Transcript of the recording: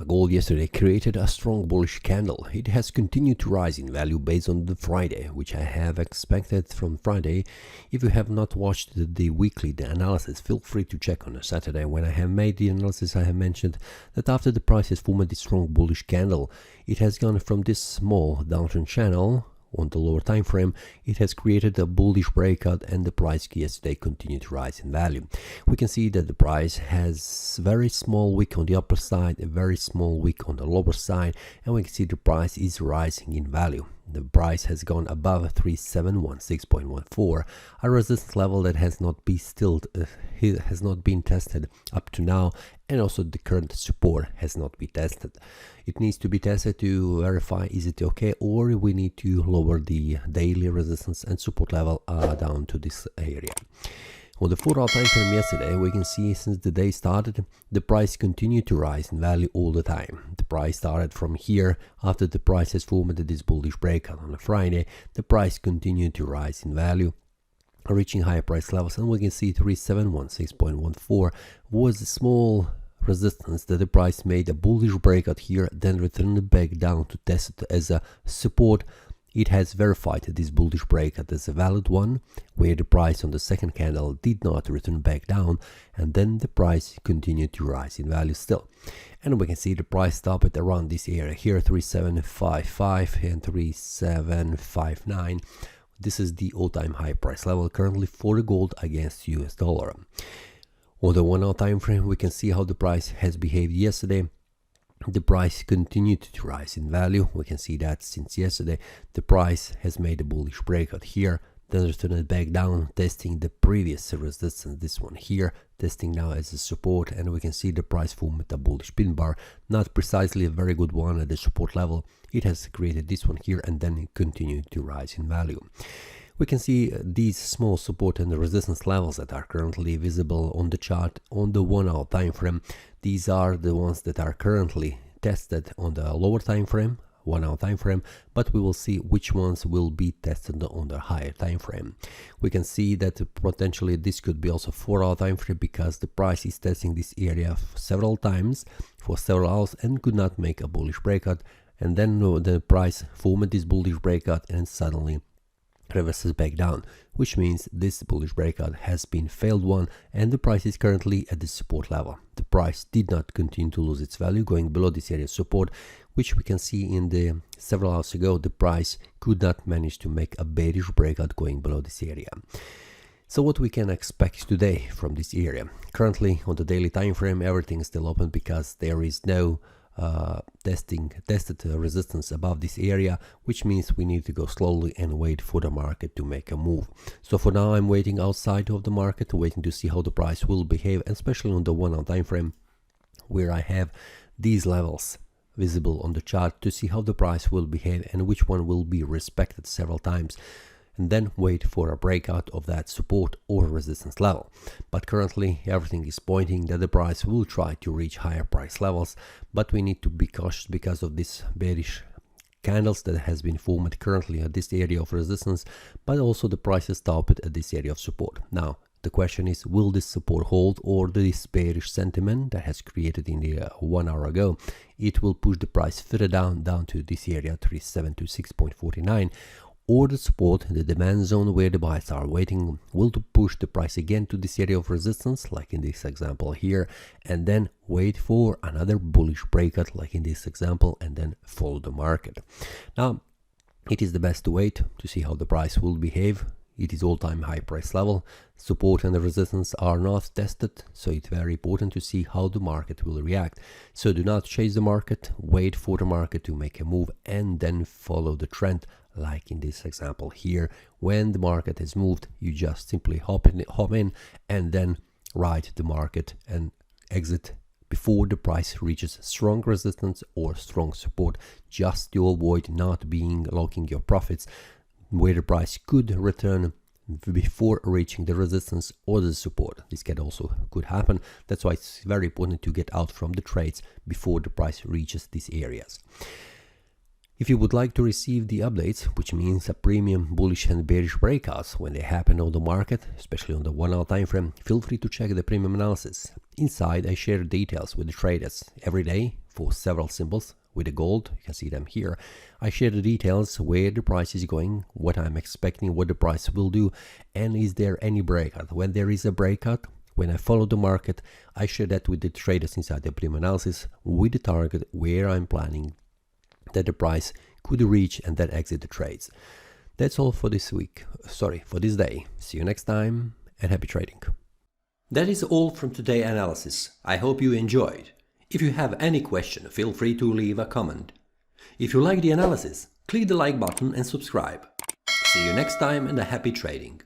Gold yesterday created a strong bullish candle. It has continued to rise in value based on the Friday, which I have expected from Friday. If you have not watched the weekly analysis, feel free to check on a Saturday. When I have made the analysis, I have mentioned that after the price has formed this strong bullish candle, it has gone from this small downtrend channel on the lower time frame. It has created a bullish breakout, and the price yesterday continued to rise in value. We can see that the price has very small wick on the upper side, a very small wick on the lower side, and we can see the price is rising in value. The price has gone above 3716.14, a resistance level that has not been tested up to now, and also the current support has not been tested. It needs to be tested to verify is it okay, or we need to lower the daily resistance and support level down to this area. On the 4-hour time frame yesterday, we can see since the day started, the price continued to rise in value all the time. The price started from here. After the price has formed this bullish breakout on a Friday, the price continued to rise in value, reaching higher price levels, and we can see 3716.14 was a small resistance that the price made a bullish breakout here, then returned back down to test it as a support. It has verified this bullish breakout as a valid one, where the price on the second candle did not return back down, and then the price continued to rise in value still. And we can see the price stop at around this area here, 3755 and 3759. This is the all-time high price level currently for the gold against US dollar. On the 1-hour time frame, we can see how the price has behaved yesterday. The price continued to rise in value. We can see that since yesterday the price has made a bullish breakout here, then returned back down, testing the previous resistance, this one here, testing now as a support, and we can see the price formed a bullish pin bar, not precisely a very good one at the support level. It has created this one here, and then it continued to rise in value. We can see these small support and resistance levels that are currently visible on the chart on the 1-hour time frame. These are the ones that are currently tested on the lower time frame, 1-hour time frame, but we will see which ones will be tested on the higher time frame. We can see that potentially this could be also 4-hour time frame, because the price is testing this area several times for several hours and could not make a bullish breakout, and then the price formed this bullish breakout and suddenly reverses back down, which means this bullish breakout has been failed one, and the price is currently at the support level. The price did not continue to lose its value, going below this area of support, which we can see in the several hours ago the price could not manage to make a bearish breakout going below this area. So what we can expect today from this area? Currently on the daily time frame, everything is still open because there is no tested resistance above this area, which means we need to go slowly and wait for the market to make a move. So for now I'm waiting outside of the market, waiting to see how the price will behave, especially on the 1-hour time frame, where I have these levels visible on the chart, to see how the price will behave and which one will be respected several times, and then wait for a breakout of that support or resistance level. But currently everything is pointing that the price will try to reach higher price levels, but we need to be cautious because of this bearish candles that has been formed currently at this area of resistance, but also the price is stopped at this area of support. Now the question is, will this support hold, or this bearish sentiment that has created in the 1 hour ago, it will push the price further down to this area 3726.49, or the support, the demand zone where the buyers are waiting, will to push the price again to this area of resistance, like in this example here, and then wait for another bullish breakout, like in this example, and then follow the market. Now, it is the best to wait to see how the price will behave. It is all-time high price level. Support and the resistance are not tested, so it's very important to see how the market will react. So do not chase the market, wait for the market to make a move, and then follow the trend, like in this example here. When the market has moved, you just simply hop in and then ride the market and exit before the price reaches strong resistance or strong support, just to avoid not being locking your profits where the price could return before reaching the resistance or the support. This could happen. That's why it's very important to get out from the trades before the price reaches these areas. If you would like to receive the updates, which means a premium bullish and bearish breakouts when they happen on the market, especially on the 1 hour time frame, feel free to check the premium analysis. Inside I share details with the traders every day for several symbols with the gold. You can see them here. I share the details, where the price is going, what I'm expecting, what the price will do, and is there any breakout. When there is a breakout, when I follow the market, I share that with the traders inside the premium analysis with the target where I'm planning that the price could reach and then exit the trades. That's all for this week. Sorry, for this day. See you next time and happy trading. That is all from today's analysis. I hope you enjoyed. If you have any question, feel free to leave a comment. If you like the analysis, click the like button and subscribe. See you next time and a happy trading.